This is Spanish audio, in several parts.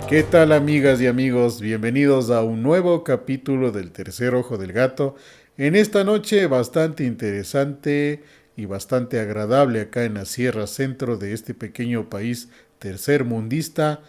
¿Qué tal, amigas y amigos? Bienvenidos a un nuevo capítulo del Tercer Ojo del Gato. En esta noche bastante interesante y bastante agradable acá en la Sierra Centro de este pequeño país tercermundista,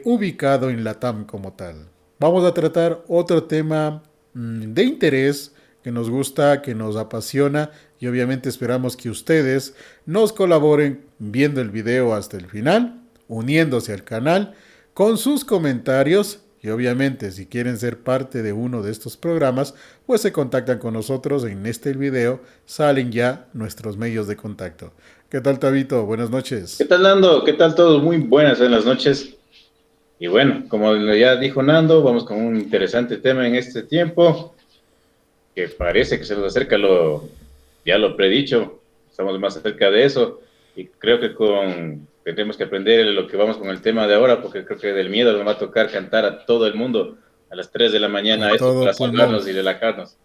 ubicado en Latam como tal. Vamos a tratar otro tema de interés que nos gusta, que nos apasiona y obviamente esperamos que ustedes nos colaboren viendo el video hasta el final, uniéndose al canal con sus comentarios y obviamente si quieren ser parte de uno de estos programas, pues se contactan con nosotros. En este video salen ya nuestros medios de contacto. ¿Qué tal, Tabito? Buenas ¿Qué noches. tal, Nando? ¿Qué tal todos? Muy buenas en las noches. Y bueno, como ya dijo Nando, vamos con un interesante tema en este tiempo, que parece que se nos acerca ya lo predicho, estamos más cerca de eso, y creo que tendremos que aprender lo que vamos con el tema de ahora, porque creo que del miedo nos va a tocar cantar a todo el mundo a las 3 de la A mañana, esto para todo pulmón. salvarnos y relajarnos.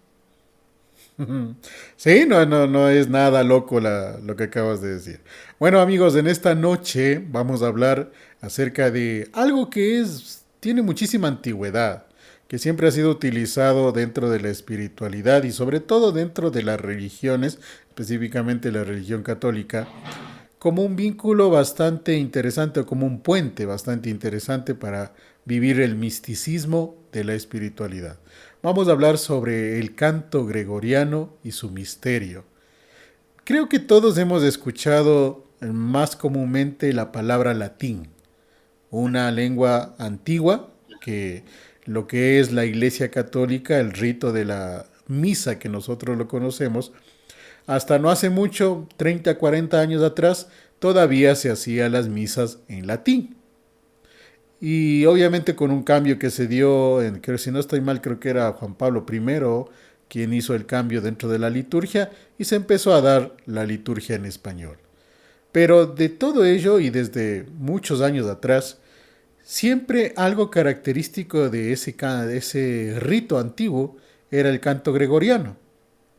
Sí, no es nada loco lo que acabas de decir. Bueno, amigos, en esta noche vamos a hablar acerca de algo tiene muchísima antigüedad, que siempre ha sido utilizado dentro de la espiritualidad y sobre todo dentro de las religiones, específicamente la religión católica, como un vínculo bastante interesante o como un puente bastante interesante para vivir el misticismo de la espiritualidad. Vamos a hablar sobre el canto gregoriano y su misterio. Creo que todos hemos escuchado más comúnmente la palabra latín, una lengua antigua que lo que es la Iglesia Católica, el rito de la misa que nosotros lo conocemos, hasta no hace mucho, 30, 40 años atrás, todavía se hacían las misas en latín. Y obviamente con un cambio que se dio, creo, si no estoy mal, creo que era Juan Pablo I quien hizo el cambio dentro de la liturgia y se empezó a dar la liturgia en español. Pero de todo ello y desde muchos años atrás, siempre algo característico de ese rito antiguo era el canto gregoriano,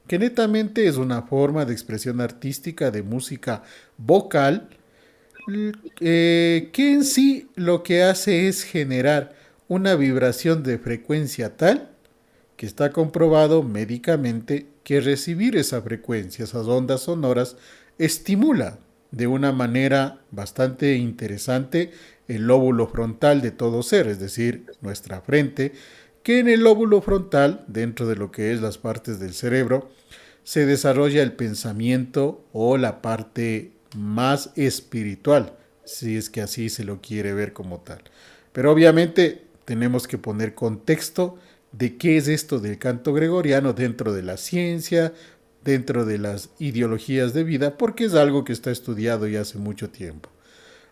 que netamente es una forma de expresión artística de música vocal, que en sí lo que hace es generar una vibración de frecuencia tal que está comprobado médicamente que recibir esa frecuencia, esas ondas sonoras, estimula de una manera bastante interesante el lóbulo frontal de todo ser, es decir, nuestra frente, que en el lóbulo frontal, dentro de lo que es las partes del cerebro, se desarrolla el pensamiento o la parte más espiritual, si es que así se lo quiere ver como tal. Pero obviamente tenemos que poner contexto de qué es esto del canto gregoriano dentro de la ciencia, dentro de las ideologías de vida, porque es algo que está estudiado ya hace mucho tiempo.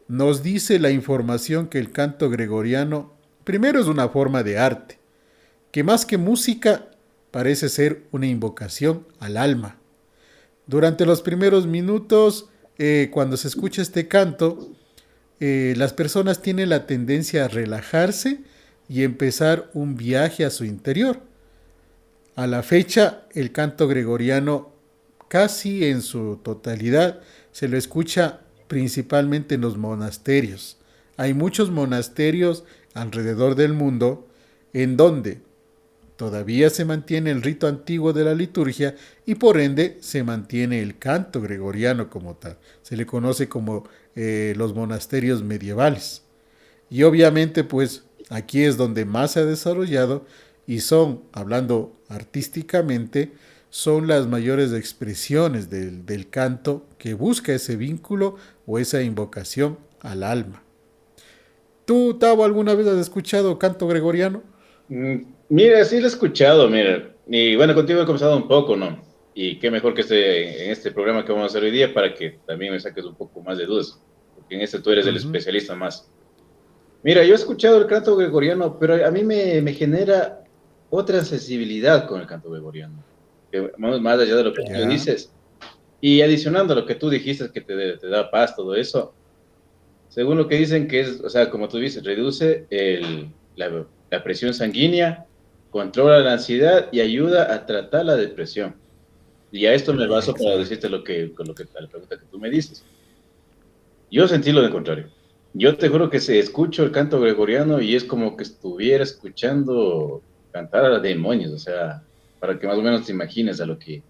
Nos dice la información que el canto gregoriano primero es una forma de arte, que más que música parece ser una invocación al alma. Durante los primeros minutos, cuando se escucha este canto, las personas tienen la tendencia a relajarse y empezar un viaje a su interior. A la fecha, el canto gregoriano casi en su totalidad se lo escucha principalmente en los monasterios. Hay muchos monasterios alrededor del mundo en donde todavía se mantiene el rito antiguo de la liturgia y por ende se mantiene el canto gregoriano como tal. Se le conoce como los monasterios medievales. Y obviamente pues aquí es donde más se ha desarrollado y son, hablando artísticamente, son las mayores expresiones del canto que busca ese vínculo o esa invocación al alma. ¿Tú, Tavo, alguna vez has escuchado canto gregoriano? Mira, sí lo he escuchado, mira, y bueno, contigo he conversado un poco, ¿no? Y qué mejor que esté en este programa que vamos a hacer hoy día para que también me saques un poco más de dudas, porque en este tú eres el Ujú. especialista más. Mira, yo he escuchado el canto gregoriano, pero a mí me genera otra sensibilidad con el canto gregoriano, que más allá de lo que tú Ya, dices, y adicionando a lo que tú dijiste, que te da paz, todo eso, según lo que dicen que es, o sea, como tú dices, reduce la presión sanguínea, controla la ansiedad y ayuda a tratar la depresión. Y a esto me baso para exacto. decirte con a la pregunta que tú me dices. Yo sentí lo de contrario. Yo te juro que se escucho el canto gregoriano y es como que estuviera escuchando cantar a demonios, o sea, para que más o menos te imagines a lo que...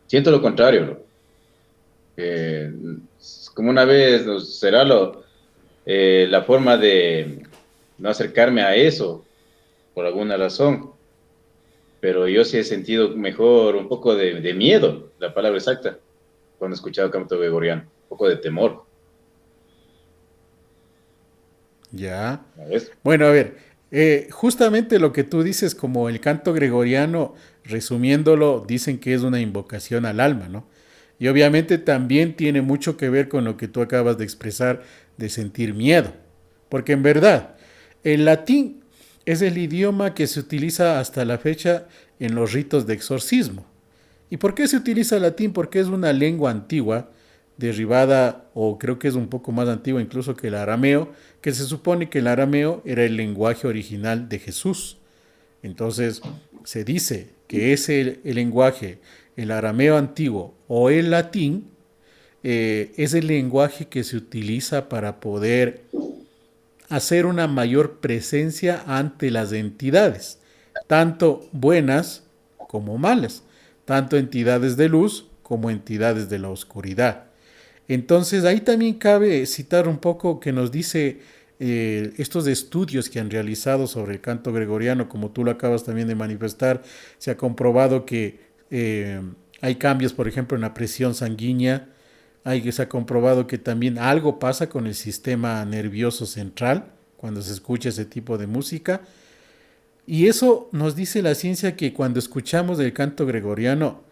Siento lo contrario, bro. Eh, es como una vez, será la forma de no acercarme a eso, por alguna razón, pero yo sí he sentido mejor un poco de miedo, la palabra exacta, cuando he escuchado canto gregoriano, un poco de temor, Ya. ¿sabes? Bueno, a ver, justamente lo que tú dices como el canto gregoriano, resumiéndolo, dicen que es una invocación al alma, ¿no? Y obviamente también tiene mucho que ver con lo que tú acabas de expresar de sentir miedo. Porque en verdad, el latín es el idioma que se utiliza hasta la fecha en los ritos de exorcismo. ¿Y por qué se utiliza latín? Porque es una lengua antigua, derivada, o creo que es un poco más antigua incluso que el arameo, que se supone que el arameo era el lenguaje original de Jesús. Entonces, se dice que ese el lenguaje, el arameo antiguo o el latín, es el lenguaje que se utiliza para poder hacer una mayor presencia ante las entidades, tanto buenas como malas, tanto entidades de luz como entidades de la oscuridad. Entonces ahí también cabe citar un poco que nos dice estos estudios que han realizado sobre el canto gregoriano, como tú lo acabas también de manifestar, se ha comprobado que hay cambios, por ejemplo, en la presión sanguínea, se ha comprobado que también algo pasa con el sistema nervioso central cuando se escucha ese tipo de música. Y eso nos dice la ciencia que cuando escuchamos el canto gregoriano,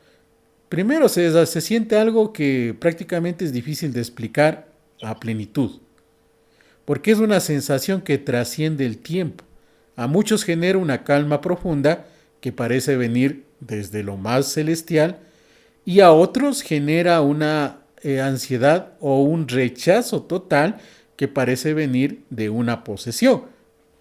primero se siente algo que prácticamente es difícil de explicar a plenitud, porque es una sensación que trasciende el tiempo. A muchos genera una calma profunda que parece venir desde lo más celestial y a otros genera una ansiedad o un rechazo total que parece venir de una posesión,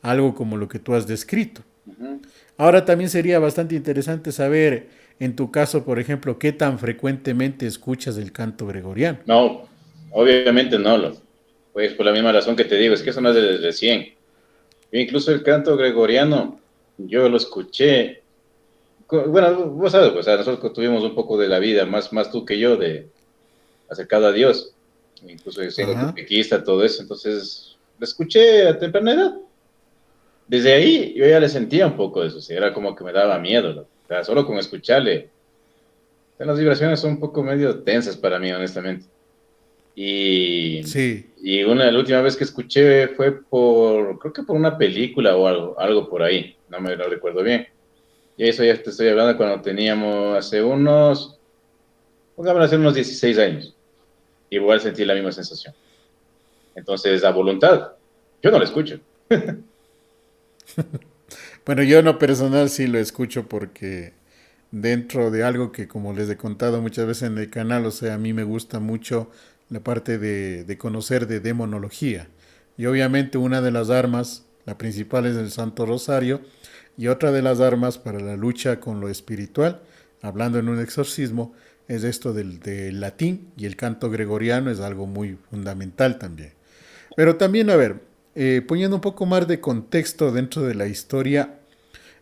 algo como lo que tú has descrito. Ujú. Ahora también sería bastante interesante saber, en tu caso, por ejemplo, qué tan frecuentemente escuchas el canto gregoriano. No, obviamente no, pues por la misma razón que te digo, es que eso no es de recién. Yo incluso el canto gregoriano, yo lo escuché, bueno, vos sabes, pues, o sea, nosotros tuvimos un poco de la vida, más tú que yo, de acercado a Dios, incluso siendo Ajá. catequista, todo eso, entonces lo escuché a temprana edad. Desde ahí yo ya le sentía un poco de eso, o sea, era como que me daba miedo, o sea, solo con escucharle. Las vibraciones son un poco medio tensas para mí, honestamente. Y, Sí. la última vez que escuché fue creo que por una película o algo por ahí, no me lo recuerdo bien. Y eso ya te estoy hablando cuando teníamos pongámoslo hace unos 16 años. Igual sentí la misma sensación. Entonces, a voluntad, yo no la escucho. Bueno, yo en lo personal sí lo escucho porque dentro de algo que, como les he contado muchas veces en el canal, o sea, a mí me gusta mucho la parte de conocer de demonología. Y obviamente una de las armas, la principal es el Santo Rosario, y otra de las armas para la lucha con lo espiritual, hablando en un exorcismo, es esto del latín y el canto gregoriano es algo muy fundamental también. Pero también, a ver, poniendo un poco más de contexto dentro de la historia,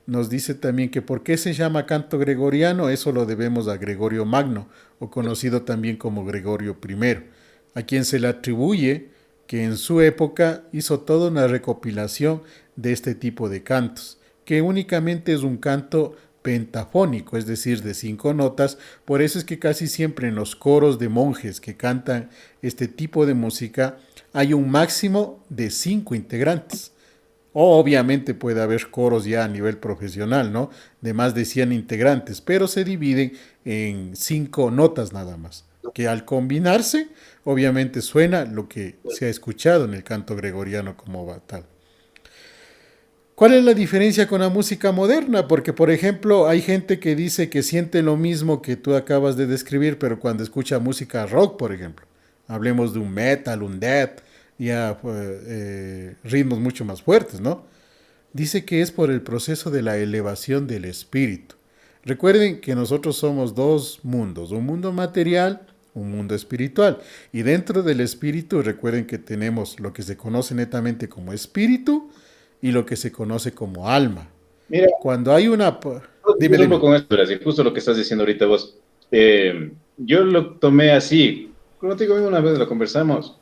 nos dice también que por qué se llama canto gregoriano, eso lo debemos a Gregorio Magno, o conocido también como Gregorio I, a quien se le atribuye que en su época hizo toda una recopilación de este tipo de cantos, que únicamente es un canto pentafónico, es decir, de 5 notas, por eso es que casi siempre en los coros de monjes que cantan este tipo de música hay un máximo de 5 integrantes. O obviamente puede haber coros ya a nivel profesional, ¿no? De más de 100 integrantes, pero se dividen en 5 notas nada más, que al combinarse, obviamente suena lo que se ha escuchado en el canto gregoriano como tal. ¿Cuál es la diferencia con la música moderna? Porque, por ejemplo, hay gente que dice que siente lo mismo que tú acabas de describir, pero cuando escucha música rock, por ejemplo, hablemos de un metal, un death, ya ritmos mucho más fuertes, ¿no? Dice que es por el proceso de la elevación del espíritu. Recuerden que nosotros somos dos mundos, un mundo material, un mundo espiritual. Y dentro del espíritu, recuerden que tenemos lo que se conoce netamente como espíritu y lo que se conoce como alma. Mira, Cuando hay una... Dime, yo dime. con esto, Brasil, justo lo que estás diciendo ahorita vos. Yo lo tomé así, como te digo, una vez lo conversamos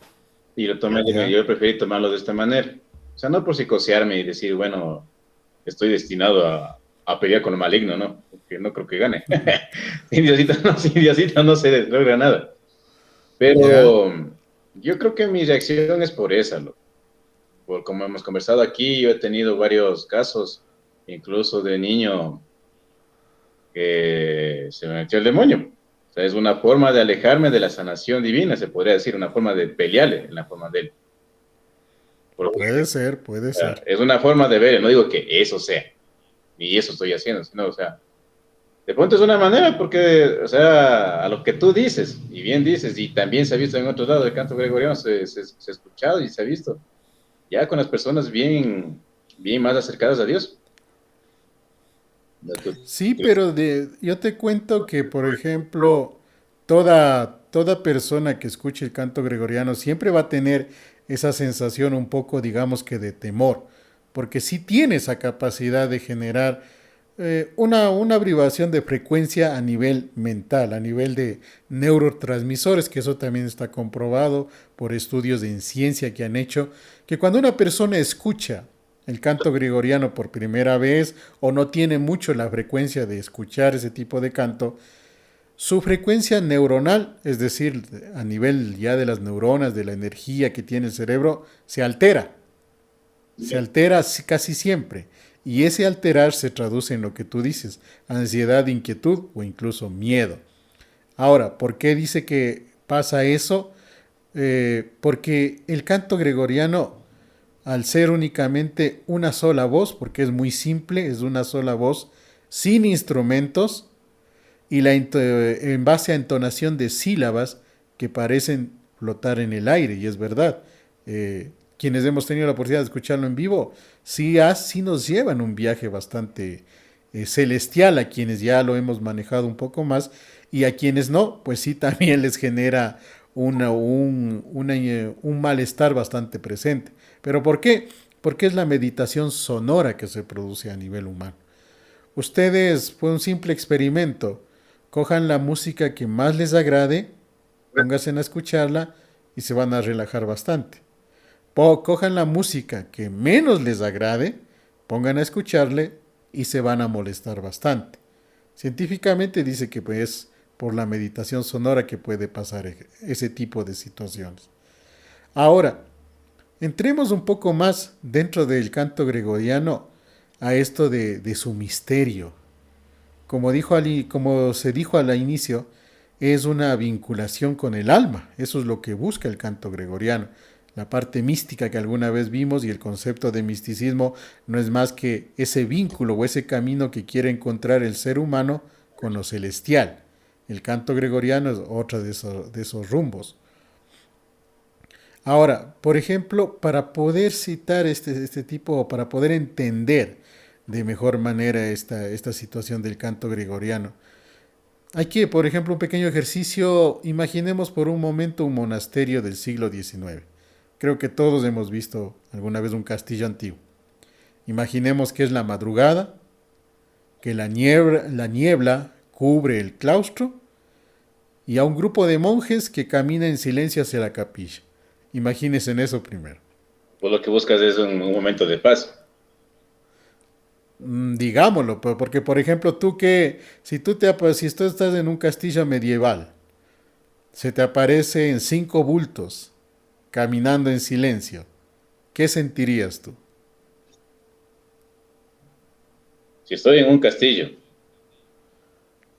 y lo tomé, Ya, yo preferí tomarlo de esta manera. O sea, no por psicosearme y decir, bueno, estoy destinado a pelear con el maligno, ¿no? Porque no creo que gane. Sin Diosito no se logra nada. ya. Pero yo creo que mi reacción es por esa, loco. Por como hemos conversado aquí, yo he tenido varios casos, incluso de niño que se me metió el demonio. O sea, es una forma de alejarme de la sanación divina, se podría decir, una forma de pelearle en la forma de él. Porque, Puede ser, puede o sea, ser. es una forma de ver, no digo que eso sea, y eso estoy haciendo, sino, o sea, de pronto es una manera porque, o sea, a lo que tú dices, y bien dices, y también se ha visto en otros lados del canto gregoriano, se ha escuchado y se ha visto, ya con las personas bien más acercadas a Dios. Sí, pero yo te cuento que, por ejemplo, toda persona que escuche el canto gregoriano siempre va a tener esa sensación un poco, digamos que de temor, porque sí tiene esa capacidad de generar una vibración de frecuencia a nivel mental, a nivel de neurotransmisores, que eso también está comprobado por estudios en ciencia que han hecho, que cuando una persona escucha el canto gregoriano por primera vez o no tiene mucho la frecuencia de escuchar ese tipo de canto, su frecuencia neuronal, es decir, a nivel ya de las neuronas, de la energía que tiene el cerebro, se altera. Se altera casi siempre. Y ese alterar se traduce en lo que tú dices, ansiedad, inquietud o incluso miedo. Ahora, ¿por qué dice que pasa eso? Porque el canto gregoriano, al ser únicamente una sola voz, porque es muy simple, es una sola voz, sin instrumentos, y en base a entonación de sílabas que parecen flotar en el aire, y es verdad. Quienes hemos tenido la oportunidad de escucharlo en vivo, sí nos llevan un viaje bastante celestial a quienes ya lo hemos manejado un poco más, y a quienes no, pues sí también les genera un malestar bastante presente. ¿Pero por qué? Porque es la meditación sonora que se produce a nivel humano. Ustedes, fue un simple experimento. Cojan la música que más les agrade, pónganse a escucharla y se van a relajar bastante. Cojan la música que menos les agrade, pongan a escucharle y se van a molestar bastante. Científicamente dice que es por la meditación sonora que puede pasar ese tipo de situaciones. Ahora, entremos un poco más dentro del canto gregoriano a esto de su misterio. Como se dijo al inicio, es una vinculación con el alma. Eso es lo que busca el canto gregoriano. La parte mística que alguna vez vimos y el concepto de misticismo no es más que ese vínculo o ese camino que quiere encontrar el ser humano con lo celestial. El canto gregoriano es otro de esos rumbos. Ahora, por ejemplo, para poder citar este tipo, para poder entender de mejor manera esta situación del canto gregoriano, hay que, por ejemplo, un pequeño ejercicio, imaginemos por un momento un monasterio del siglo XIX. Creo que todos hemos visto alguna vez un castillo antiguo. Imaginemos que es la madrugada, que la niebla cubre el claustro y a un grupo de monjes que camina en silencio hacia la capilla. Imagínense en eso primero. Pues lo que buscas es un momento de paz. Digámoslo, porque por ejemplo si tú estás en un castillo medieval, se te aparecen cinco bultos caminando en silencio, ¿qué sentirías tú? Si estoy en un castillo,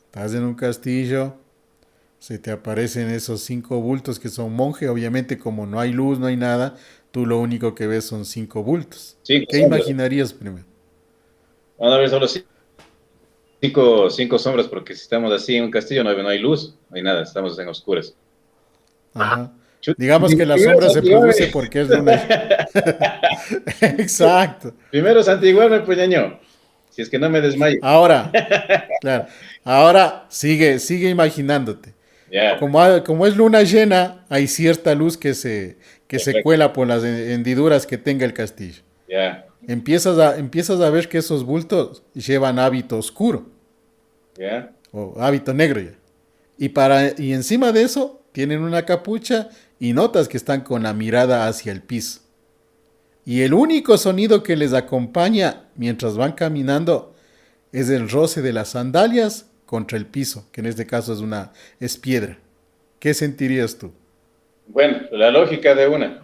Estás en un castillo, se te aparecen esos cinco bultos que son monjes, obviamente como no hay luz, no hay nada, tú lo único que ves son cinco bultos. cinco ¿Qué sombras. imaginarías primero? Van a ver solo cinco sombras, porque si estamos así en un castillo no hay luz, no hay nada, estamos en oscuras. Ajá. Chuta, Digamos que la primero sombra se produce santiguarme. porque es luna. Exacto. Primero santiguarme, pues ñaño. Si es que no me desmayo. Ahora, claro. Ahora sigue imaginándote. Ya, Como es luna llena, hay cierta luz que se perfecto. cuela por las hendiduras que tenga el castillo. Ya, Empiezas a ver que esos bultos llevan hábito oscuro ya. o hábito negro ya. Y encima de eso tienen una capucha y notas que están con la mirada hacia el piso. Y el único sonido que les acompaña mientras van caminando es el roce de las sandalias contra el piso, que en este caso es piedra. ¿Qué sentirías tú? Bueno, la lógica de una.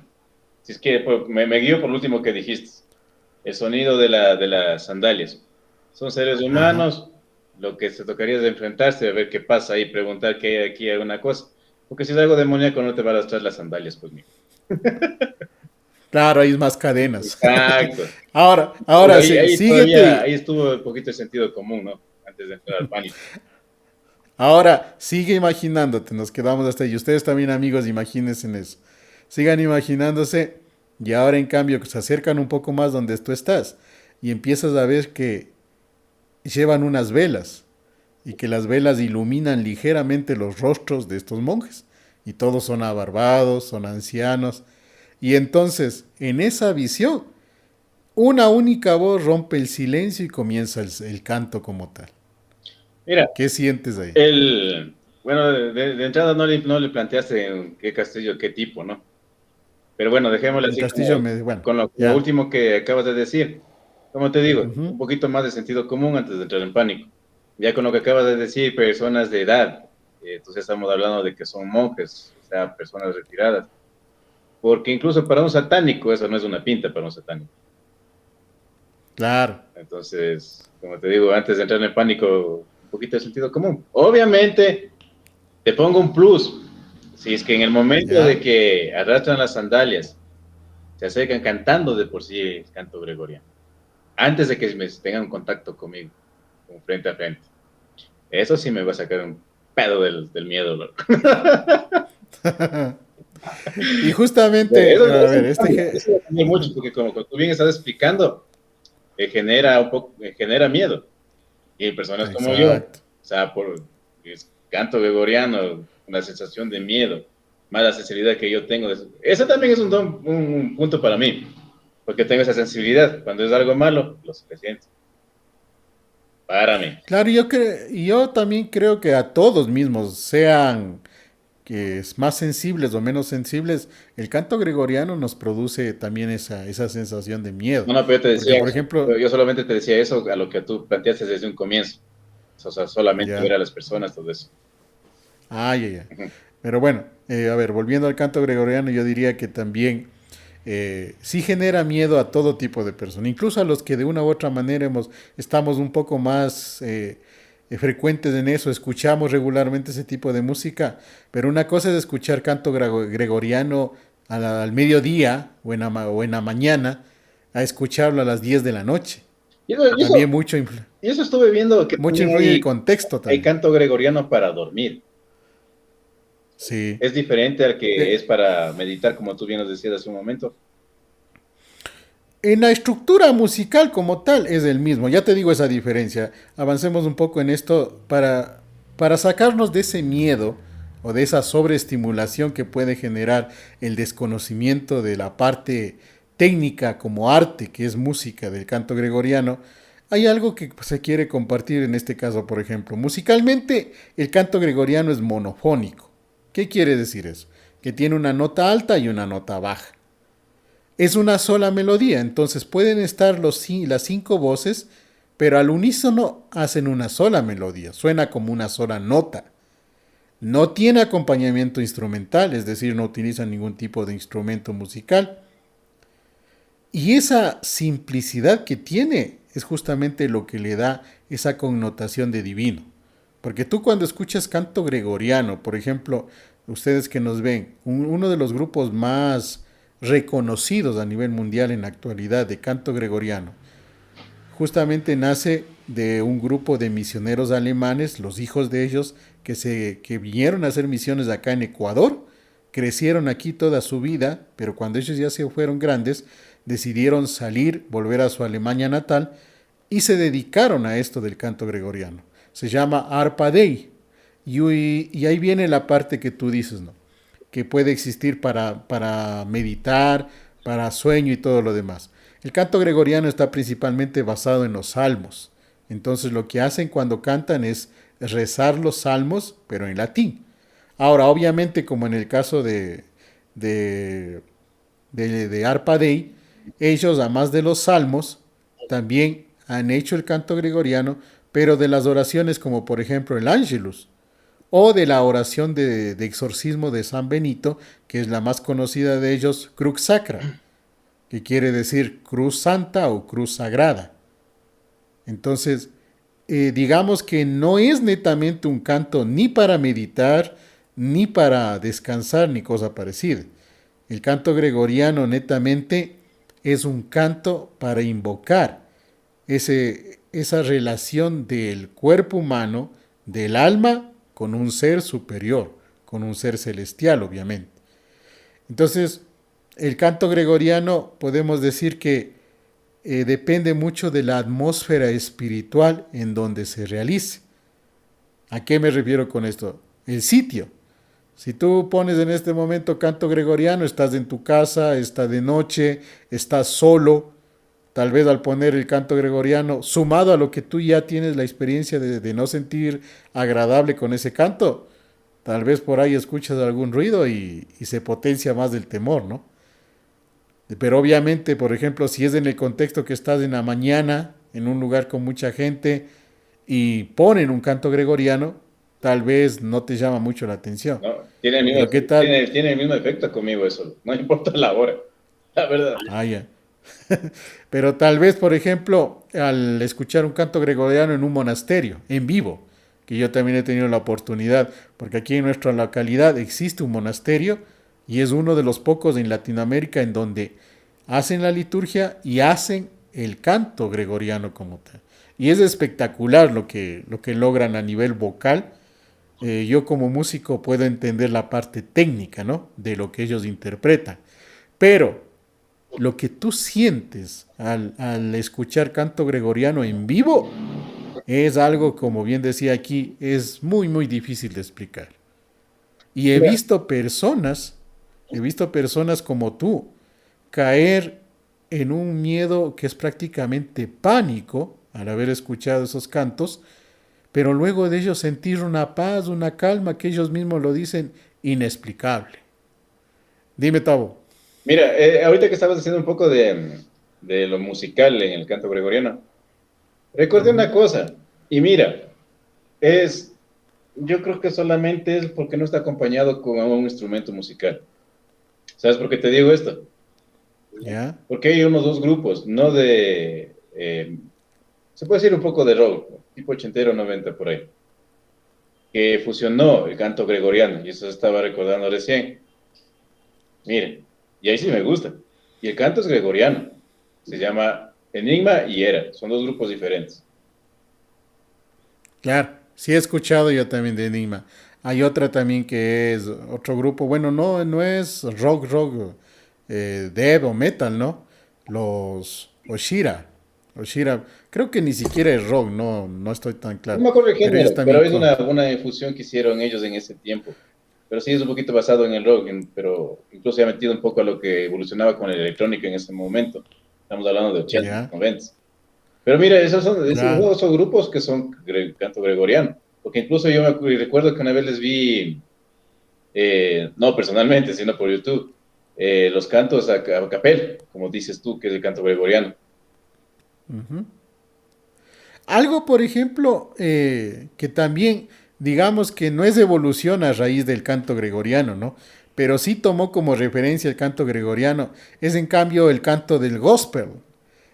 Si es que pues, me guío por lo último que dijiste. El sonido de las sandalias. Son seres Ajá. humanos. Lo que se tocaría es enfrentarse, a ver qué pasa ahí, preguntar qué hay aquí, alguna cosa. Porque si es algo demoníaco, no te va a arrastrar las sandalias, pues, mijo. Claro, hay más cadenas. Exacto. Pero Ahora sí, ahí todavía, síguete. ahí estuvo un poquito de sentido común, ¿no? Antes de entrar al pánico. Ahora sigue imaginándote. Nos quedamos hasta ahí. Ustedes también, amigos, imagínense en eso. Sigan imaginándose. Y ahora, en cambio, se acercan un poco más donde tú estás. Y empiezas a ver que llevan unas velas. Y que las velas iluminan ligeramente los rostros de estos monjes. Y todos son abarbados, son ancianos. Y entonces, en esa visión, una única voz rompe el silencio y comienza el canto como tal. Mira, ¿Qué sientes ahí? bueno, de entrada no le planteaste en qué castillo, qué tipo, ¿no? Pero bueno, dejémoslo El así castillo como me... Bueno, con lo ya. último que acabas de decir. Como te digo, un Ujú. poquito más de sentido común antes de entrar en pánico. Ya con lo que acabas de decir, personas de edad, entonces estamos hablando de que son monjes, o sea, personas retiradas. Porque incluso para un satánico eso no es una pinta para un satánico. Claro. Entonces, como te digo, antes de entrar en pánico, un poquito de sentido común. Obviamente, te pongo un plus. Si es que en el momento de Ya. que arrastran las sandalias, se acercan cantando de por sí el canto gregoriano, antes de que me tengan un contacto conmigo, como frente a frente. Eso sí me va a sacar un pedo del miedo, loco. Y Eso, justamente, a ver, eso va a cambiar mucho, porque como tú bien estás explicando, genera miedo. Y personas como yo, o Exacto. sea, por canto gregoriano, una sensación de miedo, más la sensibilidad que yo tengo. Eso también es un punto para mí, porque tengo esa sensibilidad. Cuando es algo malo, lo siento. Para mí. Claro, yo también creo que a todos mismos, sean que es más sensibles o menos sensibles, el canto gregoriano nos produce también esa sensación de miedo. No, no, pero yo te Porque, decía por eso. ejemplo, Yo solamente te decía eso a lo que tú planteaste desde un comienzo. O sea, solamente ver ya, a las personas, todo eso. ya, ya. Ujú. Pero bueno, a ver, volviendo al canto gregoriano, yo diría que también sí genera miedo a todo tipo de personas, incluso a los que de una u otra manera estamos un poco más frecuentes en eso, escuchamos regularmente ese tipo de música, pero una cosa es escuchar canto gregoriano al mediodía o en la mañana, a escucharlo a las 10 de la noche. Y eso, y También eso, mucho, y eso estuve viendo que mucho también influye el contexto hay también. canto gregoriano para dormir. Sí. Es diferente al que es Eh, para meditar, como tú bien nos decías hace un momento. En la estructura musical como tal es el mismo, ya te digo esa diferencia. Avancemos un poco en esto para sacarnos de ese miedo o de esa sobreestimulación que puede generar el desconocimiento de la parte técnica como arte, que es música del canto gregoriano. Hay algo que se quiere compartir en este caso, por ejemplo. Musicalmente, el canto gregoriano es monofónico. ¿Qué quiere decir eso? Que tiene una nota alta y una nota baja. Es una sola melodía, entonces pueden estar las 5 voces, pero al unísono hacen una sola melodía, suena como una sola nota. No tiene acompañamiento instrumental, es decir, no utiliza ningún tipo de instrumento musical. Y esa simplicidad que tiene es justamente lo que le da esa connotación de divino. Porque tú cuando escuchas canto gregoriano, por ejemplo, ustedes que nos ven, uno de los grupos más reconocidos a nivel mundial en la actualidad de canto gregoriano, justamente nace de un grupo de misioneros alemanes, los hijos de ellos, que vinieron a hacer misiones acá en Ecuador, crecieron aquí toda su vida, pero cuando ellos ya se fueron grandes, decidieron salir, volver a su Alemania natal y se dedicaron a esto del canto gregoriano. Se llama Arpa Dei Y ahí viene la parte que tú dices, ¿no? Que puede existir para meditar, para sueño y todo lo demás. El canto gregoriano está principalmente basado en los salmos. Entonces lo que hacen cuando cantan es rezar los salmos, pero en latín. Ahora, obviamente, como en el caso de, de Arpa Dei, ellos, además de los salmos, también han hecho el canto gregoriano, pero de las oraciones como por ejemplo el Ángelus, o de la oración de exorcismo de San Benito, que es la más conocida de ellos, Crux Sacra, que quiere decir cruz santa o cruz sagrada. Entonces, digamos que no es netamente un canto ni para meditar, ni para descansar, ni cosa parecida. El canto gregoriano netamente es un canto para invocar esa relación del cuerpo humano, del alma, con un ser superior, con un ser celestial, obviamente. Entonces, el canto gregoriano podemos decir que depende mucho de la atmósfera espiritual en donde se realice. ¿A qué me refiero con esto? El sitio. Si tú pones en este momento canto gregoriano, estás en tu casa, está de noche, estás solo, tal vez al poner el canto gregoriano, sumado a lo que tú ya tienes la experiencia de no sentir agradable con ese canto, tal vez por ahí escuchas algún ruido y se potencia más del temor, ¿no? Pero obviamente, por ejemplo, si es en el contexto que estás en la mañana, en un lugar con mucha gente, y ponen un canto gregoriano, tal vez no te llama mucho la atención. No, tiene el mismo, Pero ¿qué tal? tiene el mismo efecto conmigo eso, no importa la hora, la verdad. Ah, ya. Pero tal vez, por ejemplo, al escuchar un canto gregoriano en un monasterio, en vivo, que yo también he tenido la oportunidad, porque aquí en nuestra localidad existe un monasterio y es uno de los pocos en Latinoamérica en donde hacen la liturgia y hacen el canto gregoriano como tal. Y es espectacular lo que logran a nivel vocal. Yo como músico puedo entender la parte técnica, ¿no? De lo que ellos interpretan. Pero lo que tú sientes al escuchar canto gregoriano en vivo es algo, como bien decía aquí, es muy, muy difícil de explicar. Y Mira, he visto personas como tú caer en un miedo que es prácticamente pánico al haber escuchado esos cantos, pero luego de ellos sentir una paz, una calma que ellos mismos lo dicen inexplicable. Dime, Tavo. mira, ahorita que estabas haciendo un poco de lo musical en el canto gregoriano, recordé Ujú. una cosa, y mira, es, yo creo que solamente es porque no está acompañado con un instrumento musical. ¿Sabes por qué te digo esto? ¿Ya? Porque hay unos dos grupos, no de, se puede decir un poco de rock, tipo ochentero, 90 por ahí, que fusionó el canto gregoriano, y eso estaba recordando recién. Miren, y ahí sí me gusta. Y el canto es gregoriano, se llama Enigma y Era, son dos grupos diferentes. Claro, sí he escuchado yo también de Enigma. Hay otra también que es otro grupo, bueno, no es rock, death o metal, ¿no? Los Oshira, creo que ni siquiera es rock, no estoy tan No claro. me acuerdo el Pero ellos género, también pero es con... una infusión que hicieron ellos en ese tiempo. Pero sí es un poquito basado en el rock, pero incluso se ha metido un poco a lo que evolucionaba con la electrónica en ese momento. Estamos hablando de 80, Ya, 90. Pero mira, claro. esos son grupos que son canto gregoriano. Porque incluso yo recuerdo que una vez les vi, no personalmente, sino por YouTube, los cantos a capel, como dices tú, que es el canto gregoriano. Ujú. Algo, por ejemplo, que también, digamos que no es evolución a raíz del canto gregoriano, ¿no? Pero sí tomó como referencia el canto gregoriano, es en cambio el canto del gospel.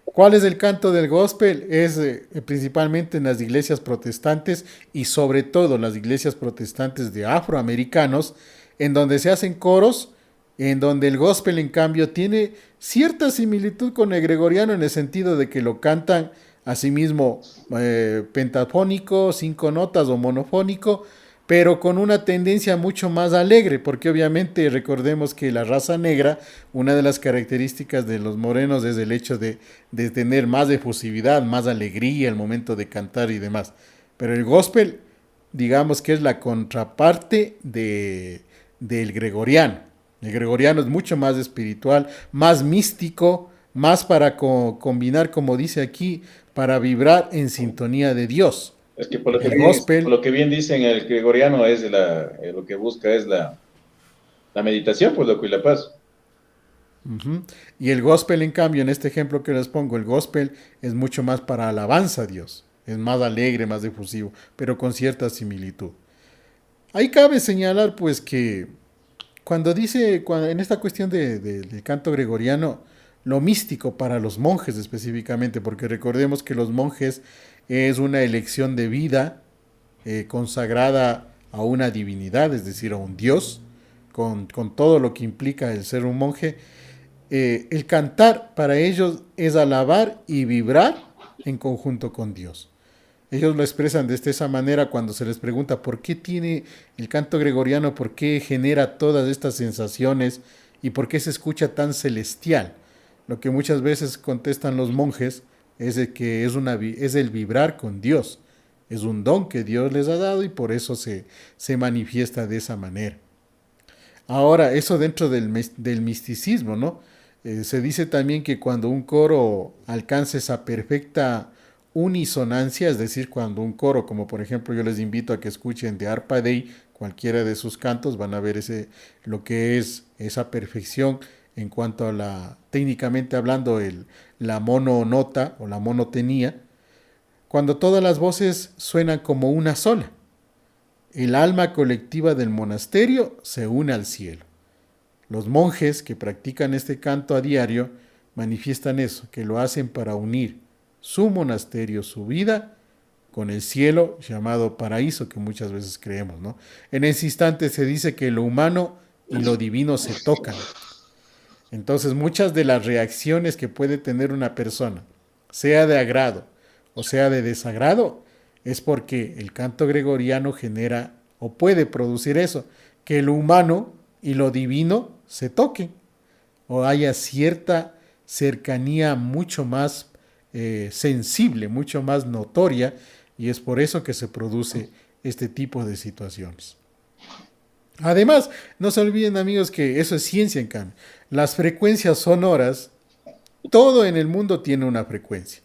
¿Cuál es el canto del gospel? Es principalmente en las iglesias protestantes y sobre todo en las iglesias protestantes de afroamericanos, en donde se hacen coros, en donde el gospel en cambio tiene cierta similitud con el gregoriano en el sentido de que lo cantan asimismo pentafónico, cinco notas o monofónico, pero con una tendencia mucho más alegre, porque obviamente recordemos que la raza negra, una de las características de los morenos es el hecho de tener más efusividad, más alegría al momento de cantar y demás. Pero el gospel digamos que es la contraparte del gregoriano. El gregoriano es mucho más espiritual, más místico, más para combinar, como dice aquí, para vibrar en sintonía de Dios. Es que El por gospel, lo que bien dicen, el gregoriano es lo que busca es la meditación, pues lo que la paz. ujú, y el gospel, en cambio, en este ejemplo que les pongo, el gospel es mucho más para alabanza a Dios. Es más alegre, más difusivo, pero con cierta similitud. Ahí cabe señalar, pues, que en esta cuestión del canto gregoriano, lo místico para los monjes específicamente, porque recordemos que los monjes es una elección de vida consagrada a una divinidad, es decir, a un dios, con todo lo que implica el ser un monje. El cantar para ellos es alabar y vibrar en conjunto con Dios. Ellos lo expresan de esa manera cuando se les pregunta por qué tiene el canto gregoriano, por qué genera todas estas sensaciones y por qué se escucha tan celestial. Lo que muchas veces contestan los monjes es de que es el vibrar con Dios. Es un don que Dios les ha dado y por eso se manifiesta de esa manera. Ahora, eso dentro del misticismo, ¿no? Se dice también que cuando un coro alcanza esa perfecta unisonancia, es decir, cuando un coro, como por ejemplo yo les invito a que escuchen de Arpa Dei, cualquiera de sus cantos, van a ver lo que es esa perfección en cuanto a técnicamente hablando, la mononota o la monotenía, cuando todas las voces suenan como una sola. El alma colectiva del monasterio se une al cielo. Los monjes que practican este canto a diario manifiestan eso, que lo hacen para unir su monasterio, su vida, con el cielo llamado paraíso que muchas veces creemos, ¿no? En ese instante se dice que lo humano y lo divino se tocan. Entonces muchas de las reacciones que puede tener una persona, sea de agrado o sea de desagrado, es porque el canto gregoriano genera o puede producir eso, que lo humano y lo divino se toquen o haya cierta cercanía mucho más sensible, mucho más notoria, y es por eso que se produce este tipo de situaciones. Además, no se olviden amigos que eso es ciencia en cambio. Las frecuencias sonoras, todo en el mundo tiene una frecuencia.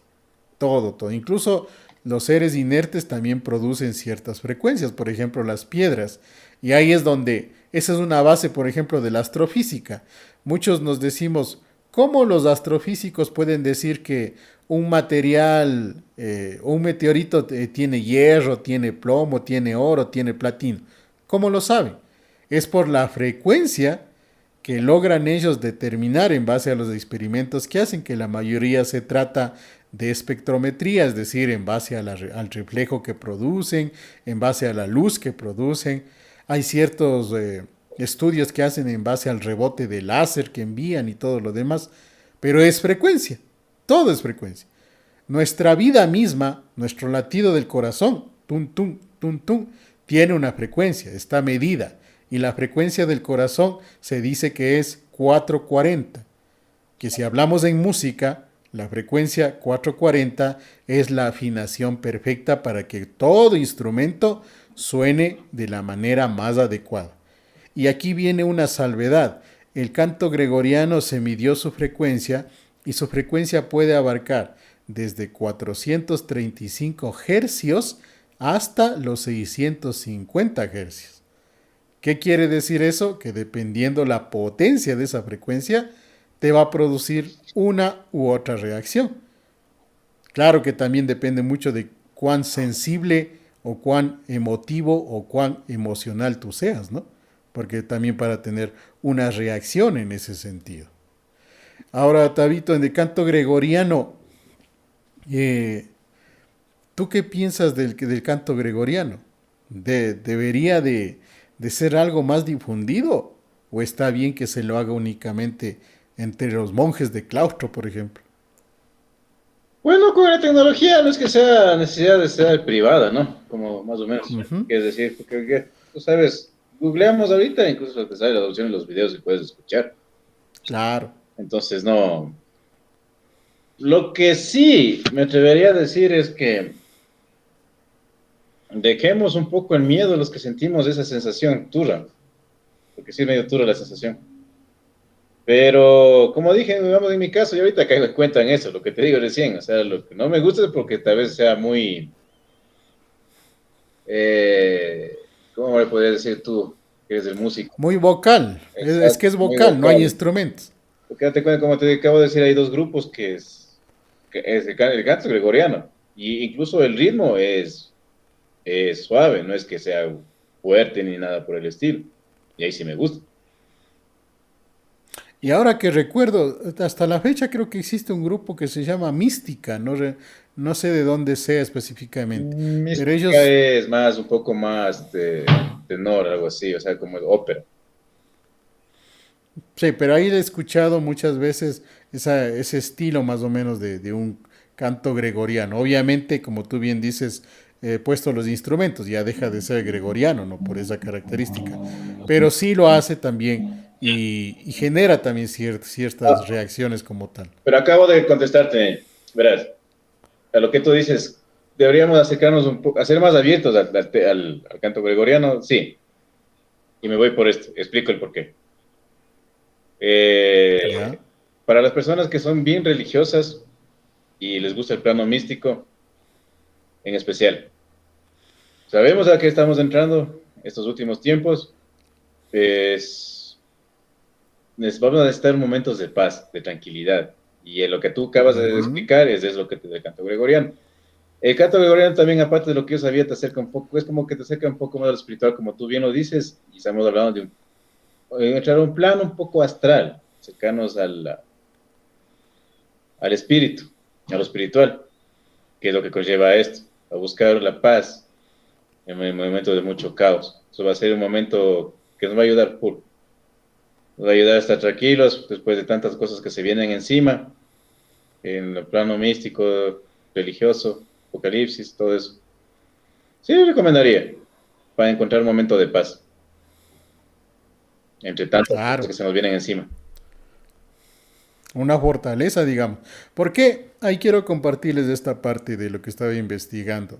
Todo, todo. Incluso los seres inertes también producen ciertas frecuencias, por ejemplo las piedras. Y ahí es donde, esa es una base, por ejemplo, de la astrofísica. Muchos nos decimos, ¿cómo los astrofísicos pueden decir que un material, un meteorito tiene hierro, tiene plomo, tiene oro, tiene platino? ¿Cómo lo saben? Es por la frecuencia que logran ellos determinar en base a los experimentos que hacen, que la mayoría se trata de espectrometría, es decir, en base al reflejo que producen, en base a la luz que producen. Hay ciertos estudios que hacen en base al rebote de láser que envían y todo lo demás, pero es frecuencia, todo es frecuencia. Nuestra vida misma, nuestro latido del corazón, tum, tum, tum, tum, tiene una frecuencia, está medida. Y la frecuencia del corazón se dice que es 440. Que si hablamos en música, la frecuencia 440 es la afinación perfecta para que todo instrumento suene de la manera más adecuada. Y aquí viene una salvedad. El canto gregoriano se midió su frecuencia y su frecuencia puede abarcar desde 435 hercios hasta los 650 hercios. ¿Qué quiere decir eso? Que dependiendo la potencia de esa frecuencia, te va a producir una u otra reacción. Claro que también depende mucho de cuán sensible o cuán emotivo o cuán emocional tú seas, ¿no? Porque también para tener una reacción en ese sentido. Ahora, Tabito, en el canto gregoriano, eh, ¿tú qué piensas del canto gregoriano? ¿Debería de ser algo más difundido? ¿O está bien que se lo haga únicamente entre los monjes de claustro, por ejemplo? Bueno, con la tecnología no es que sea necesidad de ser privada, ¿no? Como más o menos. Ujú. Es decir, porque tú sabes, googleamos ahorita, incluso te sale la opción de los videos que puedes escuchar. Claro. Entonces, no. Lo que sí me atrevería a decir es que dejemos un poco el miedo a los que sentimos esa sensación turra, porque sí es medio turra la sensación. Pero, como dije, vamos en mi caso, yo ahorita caigo en cuenta en eso, lo que te digo recién, o sea, lo que no me gusta es porque tal vez sea muy, eh, ¿cómo le podrías decir tú, que eres el músico? Muy vocal, es que Exacto, es muy vocal, no hay vocal. instrumentos. Porque date cuenta, como te acabo de decir, hay dos grupos que es el canto gregoriano, y incluso el ritmo es suave, no es que sea fuerte ni nada por el estilo, y ahí sí me gusta. Y ahora que recuerdo, hasta la fecha creo que existe un grupo que se llama Mística, no sé de dónde sea específicamente, pero Mística ellos, es más, un poco más de tenor, algo así, o sea, como ópera. sí, pero ahí he escuchado muchas veces ese estilo más o menos de un canto gregoriano. Obviamente, como tú bien dices, puesto los instrumentos, ya deja de ser gregoriano, ¿no? Por esa característica. Pero sí lo hace también y genera también ciertas Ah, reacciones como tal. pero acabo de contestarte, verás, a lo que tú dices, deberíamos acercarnos un poco, hacer más abiertos al canto gregoriano, sí, y me voy por esto, explico el porqué. ¿Ya? Para las personas que son bien religiosas y les gusta el plano místico, en especial, sabemos a qué estamos entrando estos últimos tiempos, es, vamos a necesitar momentos de paz, de tranquilidad, y lo que tú acabas de Ujú. explicar es lo que te da el canto gregoriano. El canto gregoriano también, aparte de lo que yo sabía, te acerca un poco, es como que te acerca un poco más a lo espiritual, como tú bien lo dices, y estamos hablando de entrar a un plano un poco astral, cercanos al espíritu, a lo espiritual, que es lo que conlleva esto, a buscar la paz en un momento de mucho caos. Eso va a ser un momento que nos va a ayudar full, nos va a ayudar a estar tranquilos después de tantas cosas que se vienen encima, en el plano místico, religioso, apocalipsis, todo eso. Sí, yo recomendaría para encontrar un momento de paz entre tantas cosas Claro, que se nos vienen encima. una fortaleza, digamos. ¿Por qué? Ahí quiero compartirles esta parte de lo que estaba investigando.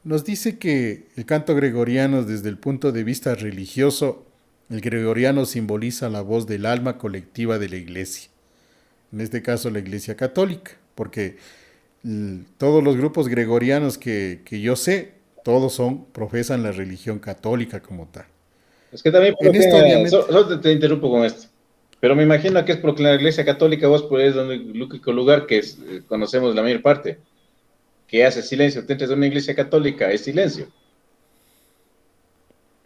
Nos dice que el canto gregoriano desde el punto de vista religioso, el gregoriano simboliza la voz del alma colectiva de la iglesia, en este caso la iglesia católica, porque todos los grupos gregorianos que yo sé, todos profesan la religión católica como tal. Es que también, En esto obviamente, solo te interrumpo con esto, pero me imagino que es porque la Iglesia Católica vos pues, es el único lugar que conocemos la mayor parte, que hace silencio. Te entras de una Iglesia Católica, es silencio.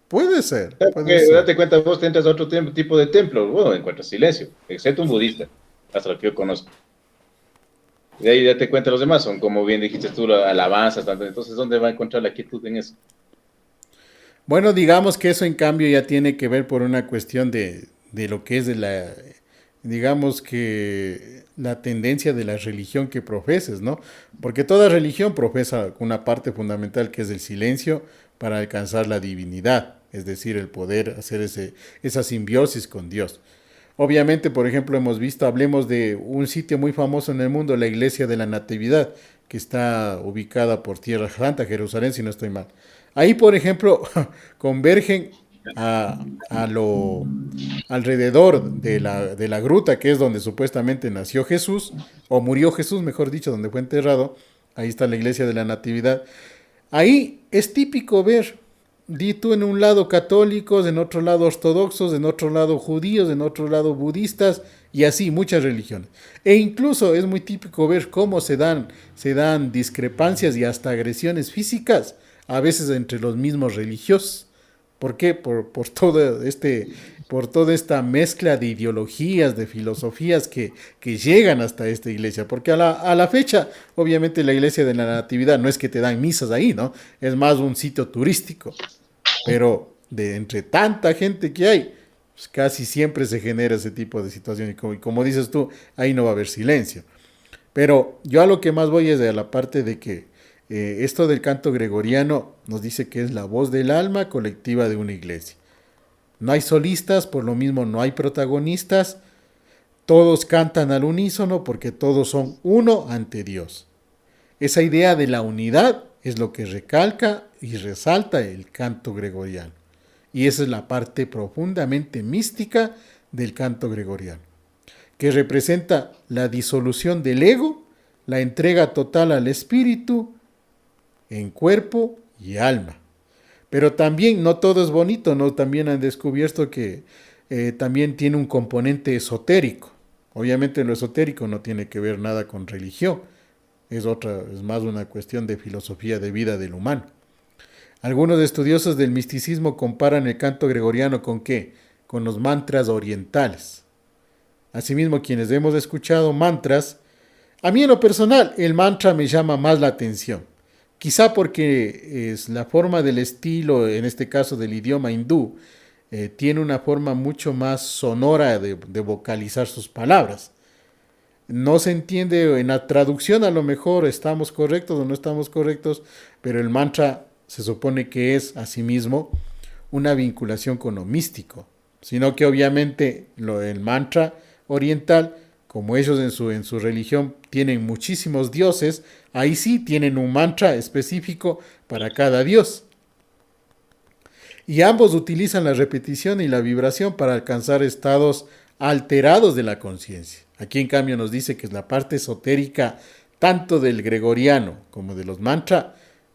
puede ser, puede Porque ser. date cuenta, vos te entras a otro tipo de templo, bueno, encuentras silencio, excepto un budista, hasta lo que yo conozco. Y de ahí date cuenta, los demás son, como bien dijiste tú, alabanzas, tanto. Entonces, ¿dónde va a encontrar la quietud en eso? Bueno, digamos que eso en cambio ya tiene que ver por una cuestión de lo que es digamos que la tendencia de la religión que profeses, ¿no? Porque toda religión profesa una parte fundamental que es el silencio para alcanzar la divinidad, es decir, el poder hacer esa simbiosis con Dios. Obviamente, por ejemplo, hemos visto, hablemos de un sitio muy famoso en el mundo, la Iglesia de la Natividad, que está ubicada por Tierra Santa, Jerusalén, si no estoy mal. Ahí, por ejemplo, convergen a lo alrededor de la gruta, que es donde supuestamente nació Jesús, o murió Jesús, mejor dicho, donde fue enterrado. Ahí está la Iglesia de la Natividad. Ahí es típico ver, di tú en un lado católicos, en otro lado ortodoxos, en otro lado judíos, en otro lado budistas y así muchas religiones. E incluso es muy típico ver cómo se dan discrepancias y hasta agresiones físicas, a veces entre los mismos religiosos. ¿Por qué? Por toda esta mezcla de ideologías, de filosofías que llegan hasta esta iglesia. Porque a la fecha, obviamente la iglesia de la Natividad no es que te dan misas ahí, ¿no? Es más un sitio turístico. Pero de entre tanta gente que hay, pues casi siempre se genera ese tipo de situación. Y como dices tú, ahí no va a haber silencio. Pero yo a lo que más voy es de la parte de que esto del canto gregoriano nos dice que es la voz del alma colectiva de una iglesia. No hay solistas, por lo mismo no hay protagonistas. Todos cantan al unísono porque todos son uno ante Dios. Esa idea de la unidad Es lo que recalca y resalta el canto gregoriano. Y esa es la parte profundamente mística del canto gregoriano, que representa la disolución del ego, la entrega total al espíritu en cuerpo y alma. Pero también no todo es bonito, ¿no? También han descubierto que también tiene un componente esotérico. Obviamente lo esotérico no tiene que ver nada con religión, es más una cuestión de filosofía de vida del humano. Algunos estudiosos del misticismo comparan el canto gregoriano ¿con qué? Con los mantras orientales. Asimismo, quienes hemos escuchado mantras, a mí en lo personal el mantra me llama más la atención. Quizá porque es la forma del estilo, en este caso del idioma hindú, tiene una forma mucho más sonora de vocalizar sus palabras. No se entiende en la traducción, a lo mejor estamos correctos o no estamos correctos, pero el mantra se supone que es asimismo una vinculación con lo místico, sino que obviamente el mantra oriental, como ellos en su religión tienen muchísimos dioses, ahí sí tienen un mantra específico para cada dios. Y ambos utilizan la repetición y la vibración para alcanzar estados alterados de la conciencia. Aquí en cambio nos dice que es la parte esotérica tanto del gregoriano como de los mantras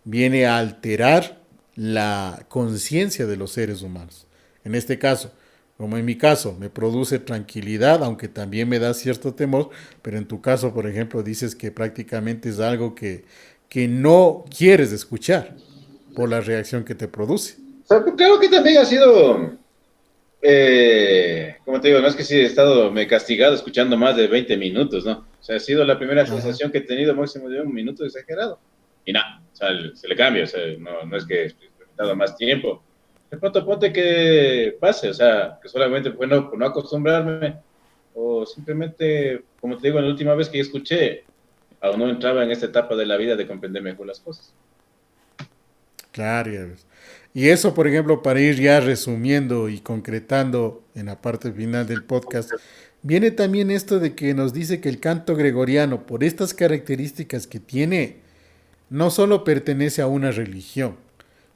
viene a alterar la conciencia de los seres humanos. En este caso, como en mi caso, me produce tranquilidad, aunque también me da cierto temor, pero en tu caso, por ejemplo, dices que prácticamente es algo que no quieres escuchar por la reacción que te produce. O sea, creo que también ha sido, como te digo, no es que sí he estado me castigado escuchando más de 20 minutos, ¿no? O sea, ha sido la primera sensación que he tenido máximo de un minuto exagerado. Y nada, o sea, se le cambia, o sea, no es que he experimentado más tiempo. De pronto ponte que pase, o sea, que solamente fue no, por no acostumbrarme, o simplemente, como te digo, la última vez que escuché, aún no entraba en esta etapa de la vida de comprender mejor las cosas. Claro, ya ves. Y eso, por ejemplo, para ir ya resumiendo y concretando en la parte final del podcast, viene también esto de que nos dice que el canto gregoriano, por estas características que tiene, no solo pertenece a una religión,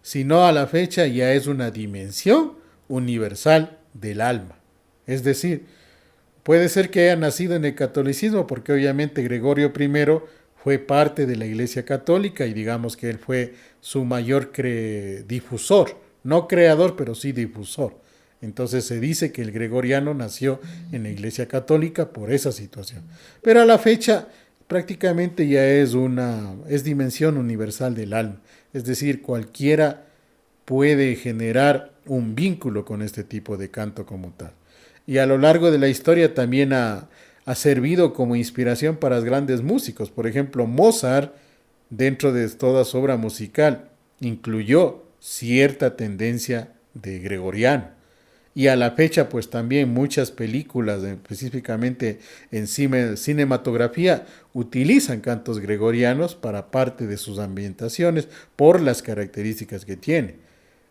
sino a la fecha ya es una dimensión universal del alma. Es decir, puede ser que haya nacido en el catolicismo, porque obviamente Gregorio I fue parte de la Iglesia Católica y digamos que él fue su mayor difusor, no creador, pero sí difusor. Entonces se dice que el gregoriano nació en la Iglesia Católica por esa situación. Pero a la fecha prácticamente ya es dimensión universal del alma. Es decir, cualquiera puede generar un vínculo con este tipo de canto como tal. Y a lo largo de la historia también ha servido como inspiración para grandes músicos. Por ejemplo, Mozart, dentro de toda su obra musical, incluyó cierta tendencia de gregoriano. Y a la fecha, pues también muchas películas, específicamente en cinematografía, utilizan cantos gregorianos para parte de sus ambientaciones por las características que tiene.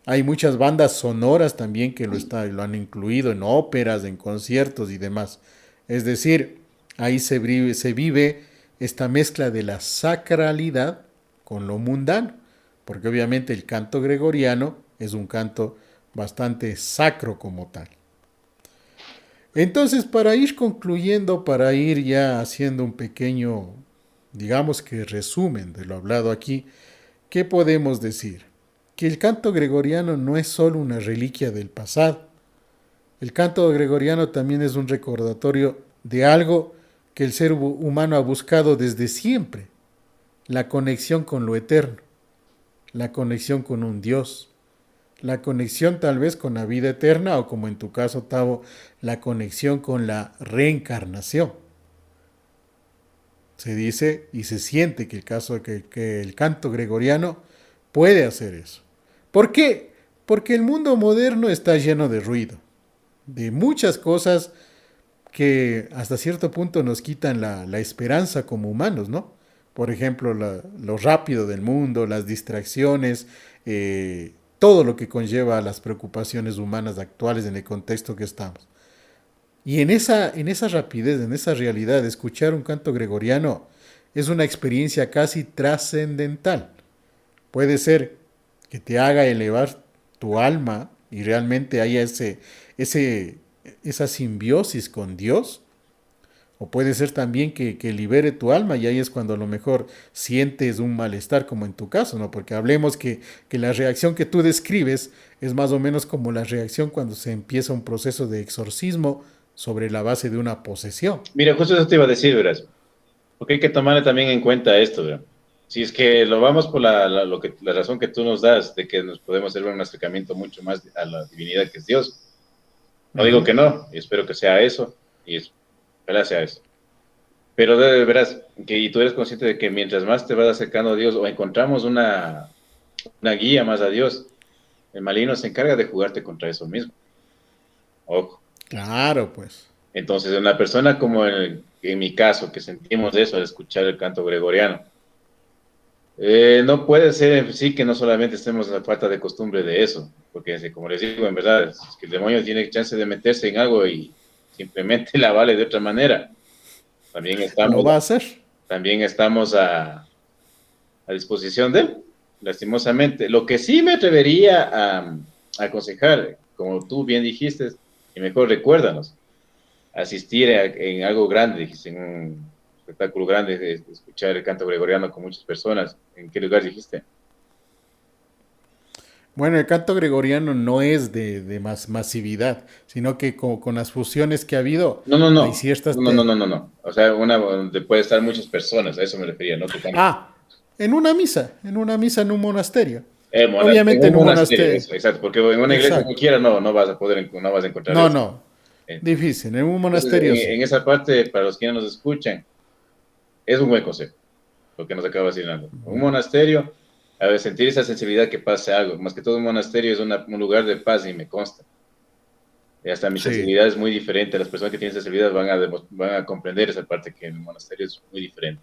Hay muchas bandas sonoras también que lo han incluido en óperas, en conciertos y demás. Es decir, ahí se vive esta mezcla de la sacralidad con lo mundano, porque obviamente el canto gregoriano es un canto bastante sacro como tal. Entonces, para ir concluyendo, para ir ya haciendo un pequeño, digamos que resumen de lo hablado aquí, ¿qué podemos decir? Que el canto gregoriano no es solo una reliquia del pasado. El canto gregoriano también es un recordatorio de algo que el ser humano ha buscado desde siempre, la conexión con lo eterno, la conexión con un Dios, la conexión tal vez con la vida eterna o como en tu caso, Tavo, la conexión con la reencarnación. Se dice y se siente que que el canto gregoriano puede hacer eso. ¿Por qué? Porque el mundo moderno está lleno de ruido, de muchas cosas que hasta cierto punto nos quitan la esperanza como humanos, ¿no? Por ejemplo, lo rápido del mundo, las distracciones, todo lo que conlleva a las preocupaciones humanas actuales en el contexto que estamos. Y en esa rapidez, en esa realidad, escuchar un canto gregoriano es una experiencia casi trascendental, Puede ser que te haga elevar tu alma y realmente haya ese, esa simbiosis con Dios. O puede ser también que libere tu alma y ahí es cuando a lo mejor sientes un malestar como en tu caso, ¿no? Porque hablemos que la reacción que tú describes es más o menos como la reacción cuando se empieza un proceso de exorcismo sobre la base de una posesión. Mira, justo eso te iba a decir, verás, porque hay que tomarle también en cuenta esto, ¿verdad? Si es que lo vamos por la razón que tú nos das de que nos podemos hacer un acercamiento mucho más a la divinidad que es Dios. No digo Ujú. que no, y espero que sea eso, y ojalá sea eso. Pero verás, que y tú eres consciente de que mientras más te vas acercando a Dios o encontramos una guía más a Dios, el maligno se encarga de jugarte contra eso mismo. Ojo. Claro, pues. Entonces, una persona como en mi caso, que sentimos eso al escuchar el canto gregoriano, no puede ser en sí que no solamente estemos en la falta de costumbre de eso, porque como les digo, en verdad, es que el demonio tiene chance de meterse en algo y simplemente la vale de otra manera. También Lo estamos, va a hacer. también estamos a disposición de él, lastimosamente. Lo que sí me atrevería a aconsejar, como tú bien dijiste, y mejor recuérdanos, asistir en algo grande, dijiste, en un espectáculo grande, de escuchar el canto gregoriano con muchas personas. ¿En qué lugar dijiste? Bueno, el canto gregoriano no es de masividad, sino que con las fusiones que ha habido, No, no, hay no, ciertas... no, no, no, no, no. O sea, una donde puede estar muchas personas, a eso me refería, no que canto. Ah, en una misa en un monasterio. En Obviamente un en un monasterio, monasterio. eso, exacto, porque en una iglesia Exacto. cualquiera no vas a poder, no vas a encontrar No, eso. no. Eh, Difícil. En un Entonces, monasterio sí. en esa parte, para los que nos escuchan, es un buen consejo, lo que nos acaba decir. Un monasterio, a ver, sentir esa sensibilidad que pase algo, más que todo un monasterio es un lugar de paz y me consta. Y hasta mi Sí. sensibilidad es muy diferente, las personas que tienen sensibilidad van a comprender esa parte que en el monasterio es muy diferente.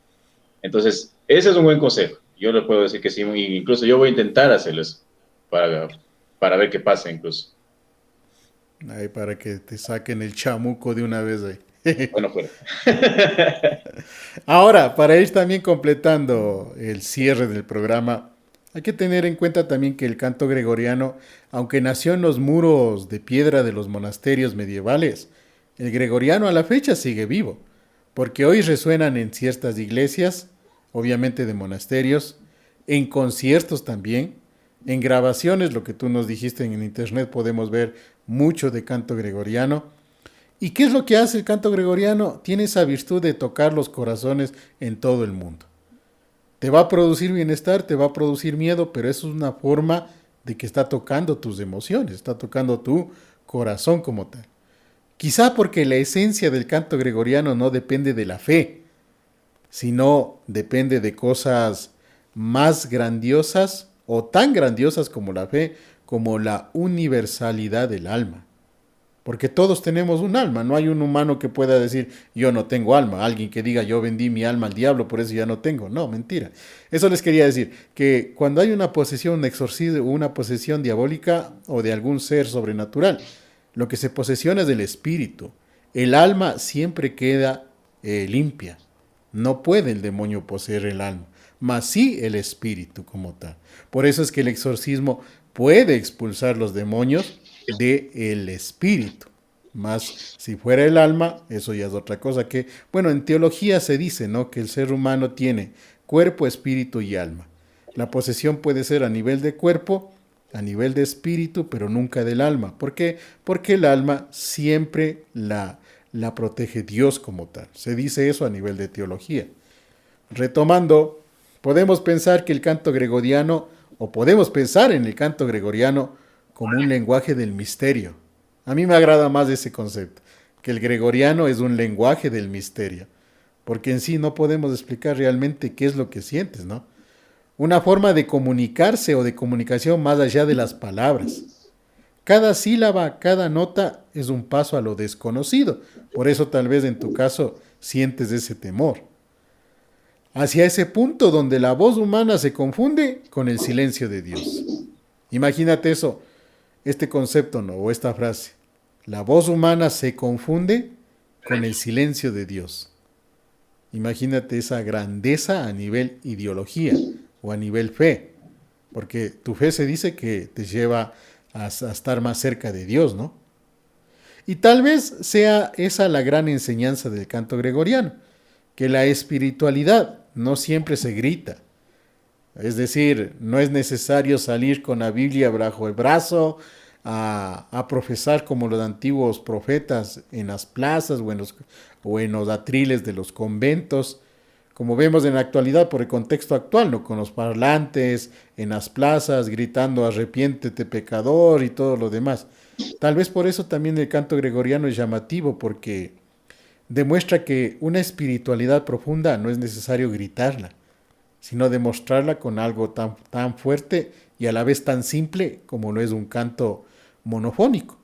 Entonces, ese es un buen consejo. Yo le puedo decir que sí, incluso yo voy a intentar hacerlo eso, para ver qué pasa incluso. Ahí para que te saquen el chamuco de una vez ahí. Bueno, fuera. Ahora, para ir también completando el cierre del programa, hay que tener en cuenta también que el canto gregoriano, aunque nació en los muros de piedra de los monasterios medievales, el gregoriano a la fecha sigue vivo, porque hoy resuenan en ciertas iglesias, obviamente de monasterios, en conciertos también, en grabaciones, lo que tú nos dijiste en internet, podemos ver mucho de canto gregoriano. ¿Y qué es lo que hace el canto gregoriano? Tiene esa virtud de tocar los corazones en todo el mundo. Te va a producir bienestar, te va a producir miedo, pero eso es una forma de que está tocando tus emociones, está tocando tu corazón como tal. Quizá porque la esencia del canto gregoriano no depende de la fe, sino depende de cosas más grandiosas o tan grandiosas como la fe, como la universalidad del alma. Porque todos tenemos un alma, no hay un humano que pueda decir yo no tengo alma, alguien que diga yo vendí mi alma al diablo, por eso ya no tengo. No, mentira. Eso les quería decir, que cuando hay una posesión, un exorcismo, una posesión diabólica o de algún ser sobrenatural, lo que se posesiona es del espíritu. El alma siempre queda limpia. No puede el demonio poseer el alma, mas sí el espíritu como tal. Por eso es que el exorcismo puede expulsar los demonios del espíritu. Más si fuera el alma, eso ya es otra cosa que, bueno, en teología se dice, ¿no? Que el ser humano tiene cuerpo, espíritu y alma. La posesión puede ser a nivel de cuerpo, a nivel de espíritu, pero nunca del alma. ¿Por qué? Porque el alma siempre la protege Dios como tal. Se dice eso a nivel de teología. Retomando, podemos pensar que el canto gregoriano, o podemos pensar en el canto gregoriano como un lenguaje del misterio. A mí me agrada más ese concepto, que el gregoriano es un lenguaje del misterio, porque en sí no podemos explicar realmente qué es lo que sientes, ¿no? Una forma de comunicarse o de comunicación más allá de las palabras. Cada sílaba, cada nota es un paso a lo desconocido, por eso tal vez en tu caso sientes ese temor. Hacia ese punto donde la voz humana se confunde con el silencio de Dios. Imagínate eso, este concepto, ¿no? O esta frase. La voz humana se confunde con el silencio de Dios. Imagínate esa grandeza a nivel ideología o a nivel fe. porque tu fe se dice que te lleva a estar más cerca de Dios, ¿no? Y tal vez sea esa la gran enseñanza del canto gregoriano, que la espiritualidad no siempre se grita. Es decir, no es necesario salir con la Biblia bajo el brazo a profesar como los antiguos profetas en las plazas o en los atriles de los conventos, como vemos en la actualidad por el contexto actual, ¿no? Con los parlantes en las plazas gritando arrepiéntete pecador y todo lo demás. Tal vez por eso también el canto gregoriano es llamativo, porque demuestra que una espiritualidad profunda no es necesario gritarla, sino demostrarla con algo tan fuerte y a la vez tan simple como lo es un canto monofónico.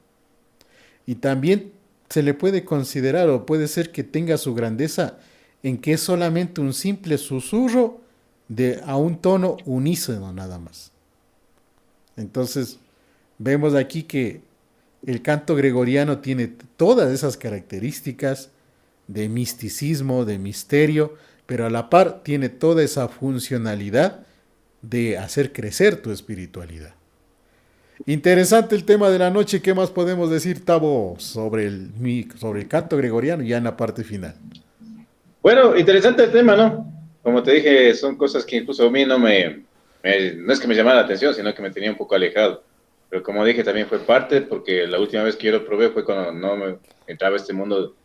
Y también se le puede considerar o puede ser que tenga su grandeza en que es solamente un simple susurro a un tono unísono nada más. Entonces, vemos aquí que el canto gregoriano tiene todas esas características de misticismo, de misterio, pero a la par tiene toda esa funcionalidad de hacer crecer tu espiritualidad. Interesante el tema de la noche. ¿Qué más podemos decir, Tavo, sobre el canto gregoriano ya en la parte final? Bueno, interesante el tema, ¿no? Como te dije, son cosas que incluso a mí no es que me llamara la atención, sino que me tenía un poco alejado. Pero como dije, también fue parte, porque la última vez que yo lo probé fue cuando no me entraba este mundo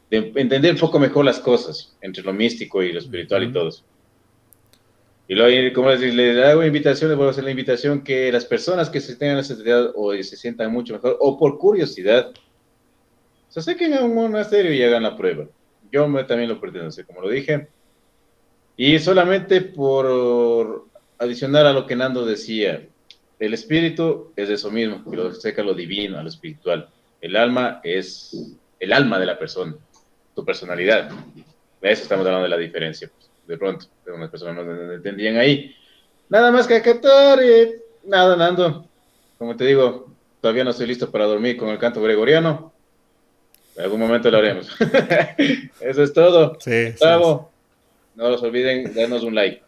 de entender un poco mejor las cosas, entre lo místico y lo espiritual y todo eso. Y luego, como le hago invitación, le voy a hacer la invitación que las personas que se tengan esa necesidad o se sientan mucho mejor, o por curiosidad, se acerquen a un monasterio y hagan la prueba. Yo también lo pretendo hacer, como lo dije. Y solamente por adicionar a lo que Nando decía, el espíritu es eso mismo, que lo acerca a lo divino, a lo espiritual. El alma es el alma de la persona, tu personalidad. De eso estamos hablando de la diferencia, pues, de pronto, de unas personas no entendían ahí. Nada más que acatar, nada, Nando. Como te digo, todavía no estoy listo para dormir con el canto gregoriano. En algún momento lo haremos. Eso es todo. Sí, sí, sí. Gustavo, no los olviden, darnos un like.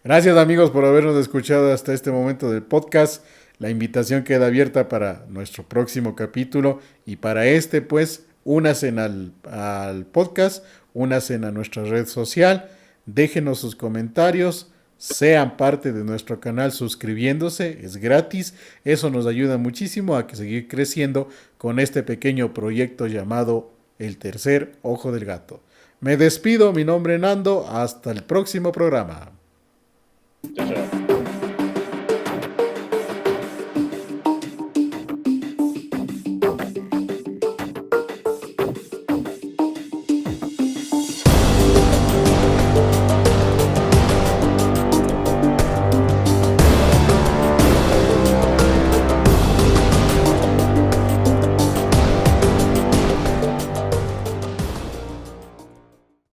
Gracias amigos por habernos escuchado hasta este momento del podcast. La invitación queda abierta para nuestro próximo capítulo y para este pues únanse al podcast, únanse a nuestra red social, déjenos sus comentarios, sean parte de nuestro canal suscribiéndose, es gratis, eso nos ayuda muchísimo a seguir creciendo con este pequeño proyecto llamado El Tercer Ojo del Gato. Me despido, mi nombre es Nando, hasta el próximo programa. Chao, chao.